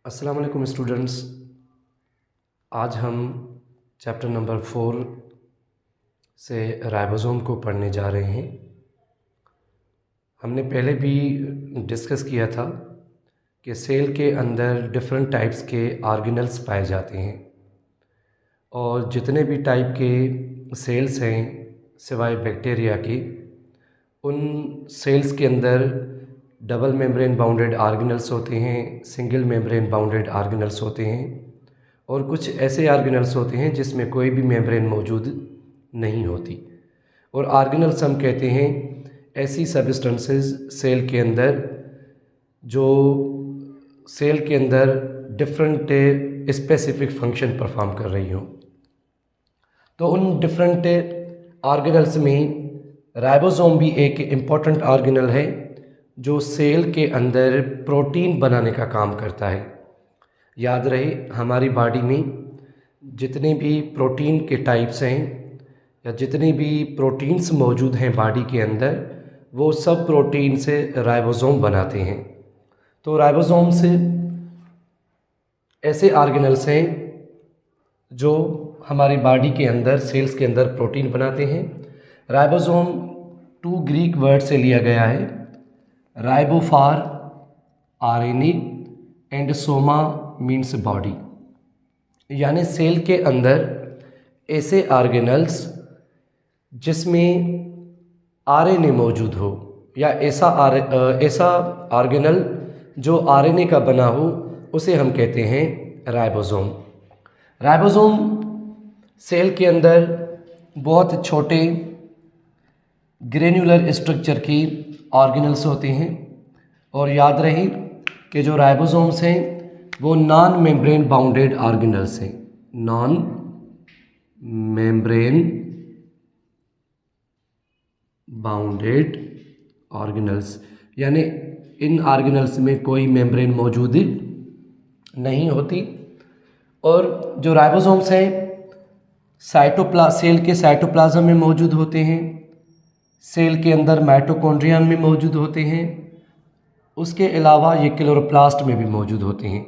अस्सलाम वालेकुम स्टूडेंट्स। आज हम चैप्टर नंबर 4 से राइबोसोम को पढ़ने जा रहे हैं। हमने पहले भी डिस्कस किया था कि सेल के अंदर डिफरेंट टाइप्स के ऑर्गेनल्स पाए जाते हैं और जितने भी टाइप के सेल्स हैं सिवाय बैक्टीरिया के, उन सेल्स के अंदर डबल मेम्ब्रेन बाउंडेड ऑर्गेनल्स होते हैं, सिंगल मेम्ब्रेन बाउंडेड ऑर्गेनल्स होते हैं और कुछ ऐसे ऑर्गेनल्स होते हैं जिसमें कोई भी मेम्ब्रेन मौजूद नहीं होती। और ऑर्गेनल्स हम कहते हैं ऐसी सब्सटेंसेस सेल के अंदर जो सेल के अंदर डिफरेंट स्पेसिफिक फंक्शन परफॉर्म कर रही हों। तो उन डिफरेंट ऑर्गेनल्स में राइबोसोम भी एक इम्पॉर्टेंट ऑर्गेनल है जो सेल के अंदर प्रोटीन बनाने का काम करता है। याद रहे, हमारी बॉडी में जितने भी प्रोटीन के टाइप्स हैं या जितनी भी प्रोटीन्स मौजूद हैं बॉडी के अंदर, वो सब प्रोटीन से राइबोसोम बनाते हैं। तो राइबोसोम से ऐसे ऑर्गेनल्स हैं जो हमारी बॉडी के अंदर सेल्स के अंदर प्रोटीन बनाते हैं। राइबोसोम 2 ग्रीक वर्ड से लिया गया है, ribo for RNA and Soma means body, यानी सेल के अंदर ऐसे ऑर्गेनल्स जिसमें आरएनए मौजूद हो या ऐसा ऑर्गेनल जो आरएनए का बना हो, उसे हम कहते हैं राइबोसोम। राइबोसोम सेल के अंदर बहुत छोटे ग्रेन्युलर स्ट्रक्चर की ऑर्गेनल्स होते हैं और याद रहे कि जो राइबोसोम्स हैं वो नॉन मेम्ब्रेन बाउंडेड ऑर्गेनल्स हैं। नॉन मेम्ब्रेन बाउंडेड ऑर्गेनल्स यानी इन ऑर्गेनल्स में कोई मेम्ब्रेन मौजूद नहीं होती। और जो राइबोसोम्स हैं सेल के साइटोप्लाज्म में मौजूद होते हैं, सेल के अंदर माइटोकॉन्ड्रिया में मौजूद होते हैं, उसके अलावा ये क्लोरोप्लास्ट में भी मौजूद होते हैं।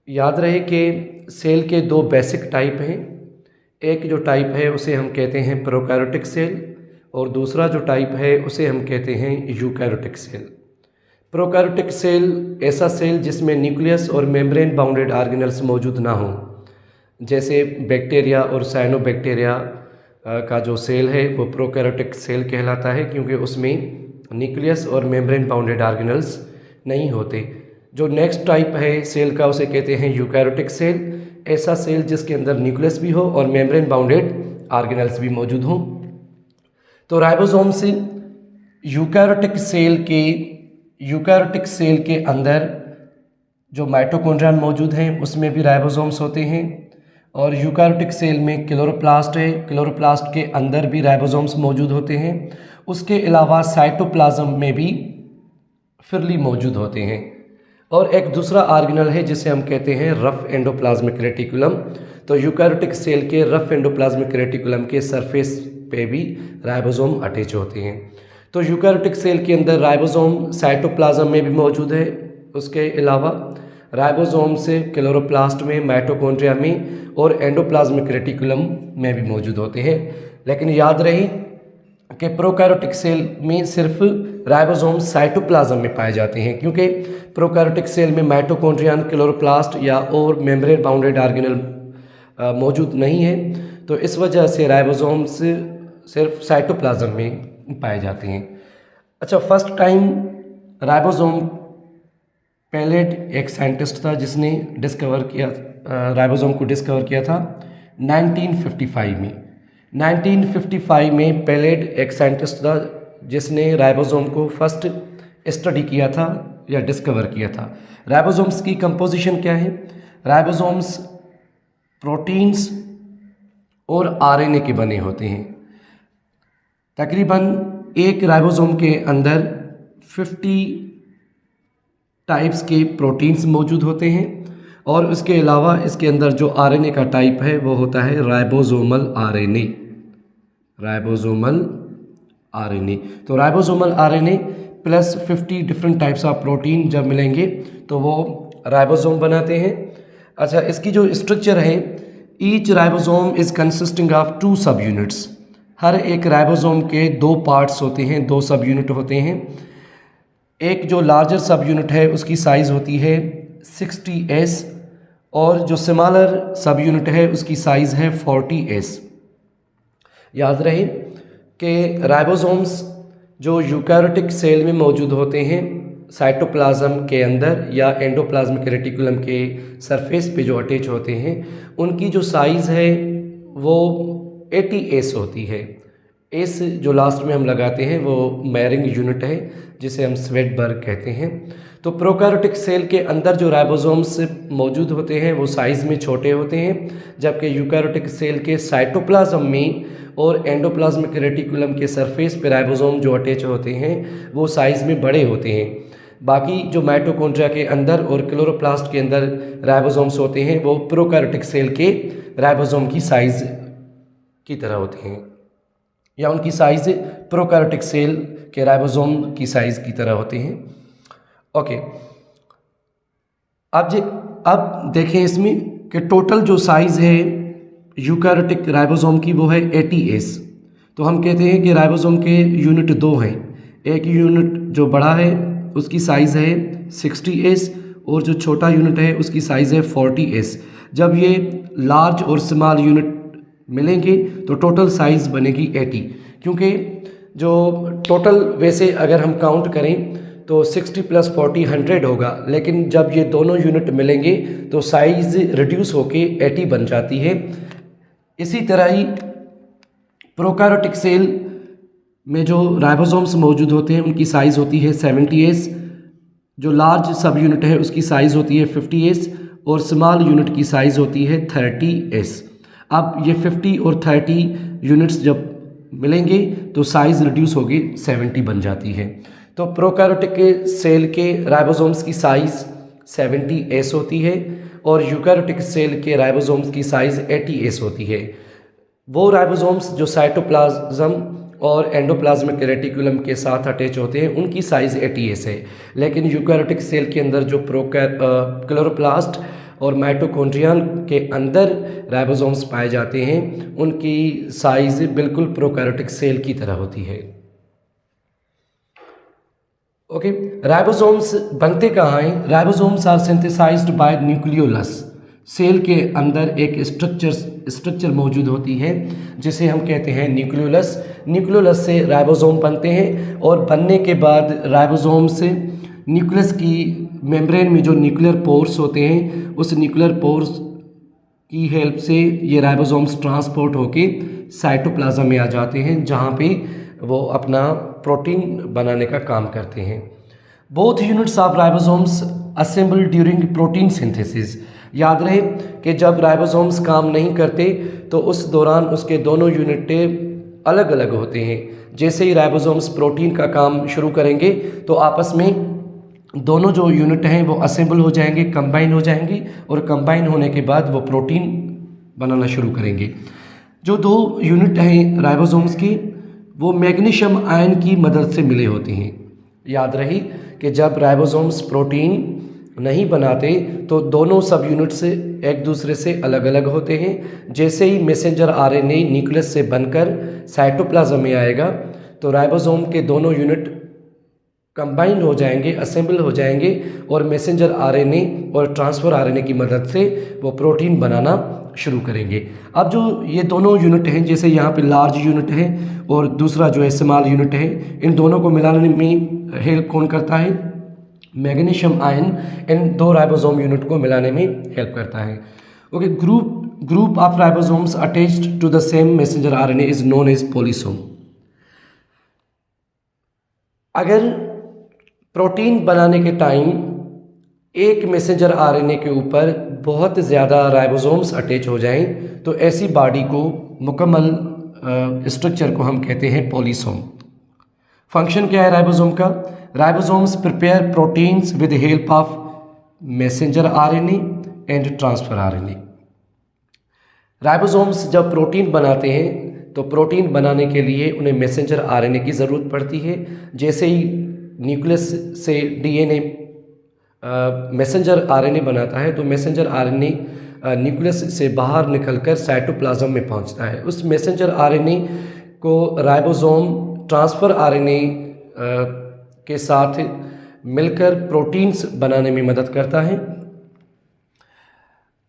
याद रहे कि सेल के 2 बेसिक टाइप हैं। एक जो टाइप है उसे हम कहते हैं प्रोकैरियोटिक सेल और दूसरा जो टाइप है उसे हम कहते हैं यूकैरियोटिक सेल। प्रोकैरियोटिक सेल ऐसा सेल जिसमें न्यूक्लियस और मेम्ब्रेन बाउंडेड ऑर्गेनल्स मौजूद ना हों, जैसे बैक्टीरिया और साइनोबैक्टीरिया का जो सेल है वो प्रोकैरियोटिक सेल कहलाता है, क्योंकि उसमें न्यूक्लियस और मेम्ब्रेन बाउंडेड ऑर्गेनल्स नहीं होते। जो नेक्स्ट टाइप है सेल का उसे कहते हैं यूकैरियोटिक सेल, ऐसा सेल जिसके अंदर न्यूक्लियस भी हो और मेम्ब्रेन बाउंडेड ऑर्गेनल्स भी मौजूद हों। तो राइबोसोम से यूकैरियोटिक सेल के अंदर जो माइटोकॉन्ड्रिया मौजूद हैं उसमें भी राइबोसोम्स होते हैं और यूकैरियोटिक सेल में क्लोरोप्लास्ट है, क्लोरोप्लास्ट के अंदर भी राइबोसोम्स मौजूद होते हैं। उसके अलावा साइटोप्लाज्म में भी फिरली मौजूद होते हैं। और एक दूसरा ऑर्गेनल है जिसे हम कहते हैं रफ एंडोप्लाज्मिक रेटिकुलम। तो यूकैरियोटिक सेल के रफ एंडोप्लाज्मिक रेटिकुलम के सरफेस पे भी राइबोसोम अटैच होते हैं। तो यूकैरियोटिक सेल के अंदर राइबोसोम साइटोप्लाज्म में भी मौजूद है। उसके अलावा राइबोसोम से क्लोरोप्लास्ट में, माइटोकॉन्ड्रिया में और एंडोप्लाज्मिक रेटिकुलम में भी मौजूद होते हैं। लेकिन याद रहे कि प्रोकैरियोटिक सेल में सिर्फ राइबोसोम साइटोप्लाज्म में पाए जाते हैं, क्योंकि प्रोकैरियोटिक सेल में माइटोकॉन्ड्रिया, क्लोरोप्लास्ट या और मेम्ब्रेन बाउंडेड ऑर्गेनल मौजूद नहीं है। तो इस वजह से राइबोसोम्स सिर्फ साइटोप्लाज्म में पाए जाते हैं। अच्छा, फर्स्ट टाइम राइबोसोम पैलेट एक साइंटिस्ट था जिसने डिस्कवर किया, राइबोसोम को डिस्कवर किया था 1955 में। 1955 में पैलेट एक साइंटिस्ट था जिसने राइबोसोम को फर्स्ट स्टडी किया था या डिस्कवर किया था। राइबोसोम्स की कंपोजिशन क्या है? राइबोसोम्स प्रोटीन्स और आरएनए के बने होते हैं। तकरीबन एक राइबोसोम के अंदर 50 टाइप्स के प्रोटीन्स मौजूद होते हैं और उसके अलावा इसके अंदर जो आरएनए का टाइप है वो होता है राइबोसोमल आरएनए। राइबोसोमल आरएनए, तो ribosomal RNA plus 50 different types of protein जब मिलेंगे तो वो राइबोसोम बनाते हैं। अच्छा, इसकी जो स्ट्रक्चर है, each ribosome is consisting of 2 सब यूनिट्स। हर एक राइबोसोम के 2 पार्ट्स होते हैं, 2 सब यूनिट होते हैं। एक जो लार्जर सब यूनिट है उसकी साइज़ होती है 60S और जो स्मॉलर सब यूनिट है उसकी साइज़ है 40S। याद रहे कि राइबोसोम्स जो यूकैरियोटिक सेल में मौजूद होते हैं, साइटोप्लाज्म के अंदर या एंडोप्लाज्मिक रेटिकुलम के सरफेस पे जो अटैच होते हैं, उनकी जो साइज़ है वो 80S होती है। एस जो लास्ट में हम लगाते हैं वो मैरिंग यूनिट है जिसे हम स्वेटबर्ग कहते हैं। तो प्रोकैरियोटिक सेल के अंदर जो राइबोसोम्स मौजूद होते हैं वो साइज़ में छोटे होते हैं, जबकि यूकैरियोटिक सेल के साइटोप्लाज्म में और एंडोप्लाज्मिक रेटिकुलम के सरफेस पे राइबोसोम जो अटैच होते हैं वो साइज़ में बड़े होते हैं। बाकी जो माइटोकॉन्ड्रिया के अंदर और क्लोरोप्लास्ट के अंदर राइबोसोम्स होते हैं वो प्रोकैरियोटिक सेल के राइबोसोम की साइज़ की तरह होते हैं, या उनकी साइज़ प्रोकैरियोटिक सेल के राइबोसोम की साइज़ की तरह होते हैं। ओके, अब देखें इसमें कि टोटल जो साइज़ है यूकैरियोटिक राइबोसोम की वो है 80S। तो हम कहते हैं कि राइबोसोम के यूनिट 2 हैं। एक यूनिट जो बड़ा है उसकी साइज़ है 60S और जो छोटा यूनिट है उसकी साइज़ है 40S। जब ये लार्ज और स्मॉल यूनिट मिलेंगे तो टोटल साइज़ बनेगी 80, क्योंकि जो टोटल वैसे अगर हम काउंट करें तो 60 + 40 100 होगा, लेकिन जब ये दोनों यूनिट मिलेंगे तो साइज़ रिड्यूस होके 80 बन जाती है। इसी तरह ही प्रोकैरियोटिक सेल में जो राइबोसोम्स मौजूद होते हैं उनकी साइज़ होती है 70S, जो लार्ज सब यूनिट है उसकी साइज़ होती है 50S और स्मॉल यूनिट की साइज़ होती है 30S। अब ये 50 और 30 यूनिट्स जब मिलेंगे तो साइज़ रिड्यूस होगी 70 बन जाती है। तो प्रोकैरियोटिक सेल के राइबोसोम्स की साइज़ 70S होती है और यूकैरियोटिक सेल के राइबोसोम्स की साइज़ 80S होती है। वो राइबोसोम्स जो साइटोप्लाज्म और एंडोप्लाज्मिक रेटिकुलम के साथ अटैच होते हैं उनकी साइज़ 80S है, लेकिन यूकैरियोटिक सेल के अंदर जो क्लोरोप्लास्ट और माइटोकॉन्ड्रिया के अंदर राइबोसोम्स पाए जाते हैं उनकी साइज़ बिल्कुल प्रोकैरियोटिक सेल की तरह होती है। ओके, राइबोसोम्स बनते कहाँ हैं? Ribosomes are synthesized by nucleolus. Cell के अंदर एक स्ट्रक्चर मौजूद होती है जिसे हम कहते हैं न्यूक्लियोलस। न्यूक्लियोलस से राइबोसोम बनते हैं और बनने के बाद राइबोसोम से न्यूक्लियस की मेम्ब्रेन में जो न्यूक्लियर पोर्स होते हैं उस न्यूक्लियर पोर्स की हेल्प से ये राइबोसोम्स ट्रांसपोर्ट होके साइटोप्लाज्म में आ जाते हैं, जहाँ पे वो अपना प्रोटीन बनाने का काम करते हैं। Both units of ribosomes assemble during protein synthesis. याद रहे कि जब राइबोसोम्स काम नहीं करते तो उस दौरान उसके दोनों यूनिटें अलग अलग होते हैं। जैसे ही राइबोसोम्स प्रोटीन का काम शुरू करेंगे तो आपस में दोनों जो यूनिट हैं वो असेंबल हो जाएंगे, कंबाइन हो जाएंगी और कंबाइन होने के बाद वो प्रोटीन बनाना शुरू करेंगे। जो 2 यूनिट हैं राइबोसोम्स की वो मैग्नीशियम आयन की मदद से मिले होते हैं। याद रही कि जब राइबोसोम्स प्रोटीन नहीं बनाते तो दोनों सब यूनिट्स एक दूसरे से अलग अलग होते हैं। जैसे ही मैसेंजर आरएनए न्यूक्लियस से बनकर साइटोप्लाज्म में आएगा तो राइबोसोम के दोनों यूनिट कंबाइन हो जाएंगे, असेंबल हो जाएंगे और मैसेंजर आरएनए और ट्रांसफ़र आरएनए की मदद से वो प्रोटीन बनाना शुरू करेंगे। अब जो ये दोनों यूनिट हैं, जैसे यहाँ पे लार्ज यूनिट है और दूसरा जो है स्मॉल यूनिट है, इन दोनों को मिलाने में हेल्प कौन करता है? Magnesium ion in 2 ribosome unit को मिलाने में हेल्प करता है। Okay, group of ribosomes attached to the same messenger RNA is known as polysome. अगर प्रोटीन बनाने के टाइम एक मैसेंजर आरएनए के ऊपर बहुत ज़्यादा राइबोसोम्स अटैच हो जाएं तो ऐसी बॉडी को, मुकम्मल स्ट्रक्चर को हम कहते हैं पॉलीसोम। फंक्शन क्या है राइबोसोम का? Ribosomes prepare proteins with help of messenger RNA and transfer RNA. Ribosomes जब प्रोटीन बनाते हैं तो प्रोटीन बनाने के लिए उन्हें मैसेंजर आरएनए की ज़रूरत पड़ती है। जैसे ही न्यूक्लियस से डीएनए मैसेंजर आरएनए बनाता है, तो मैसेंजर आरएनए न्यूक्लियस से बाहर निकलकर साइटोप्लाज्म में पहुंचता है। उस मैसेंजर आरएनए को राइबोसोम ट्रांसफ़र आरएनए के साथ मिलकर प्रोटीन्स बनाने में मदद करता है।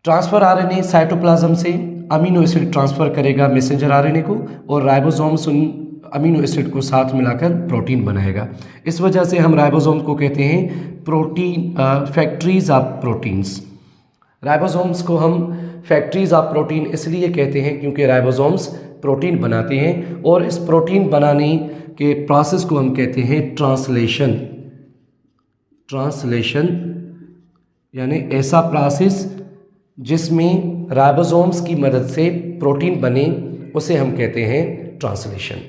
ट्रांसफ़र आरएनए साइटोप्लाज्म से अमीनो एसिड ट्रांसफ़र करेगा मैसेंजर आरएनए को, और राइबोसोम्स उन अमीनो एसिड को साथ मिलाकर प्रोटीन बनाएगा। इस वजह से हम राइबोसोम को कहते हैं protein factories of proteins. Ribosomes को हम फैक्ट्रीज ऑफ प्रोटीन इसलिए कहते हैं क्योंकि राइबोसोम्स प्रोटीन बनाते हैं, और इस प्रोटीन बनाने के प्रोसेस को हम कहते हैं ट्रांसलेशन यानी ऐसा प्रोसेस जिसमें राइबोसोम्स की मदद से प्रोटीन बने, उसे हम कहते हैं ट्रांसलेशन।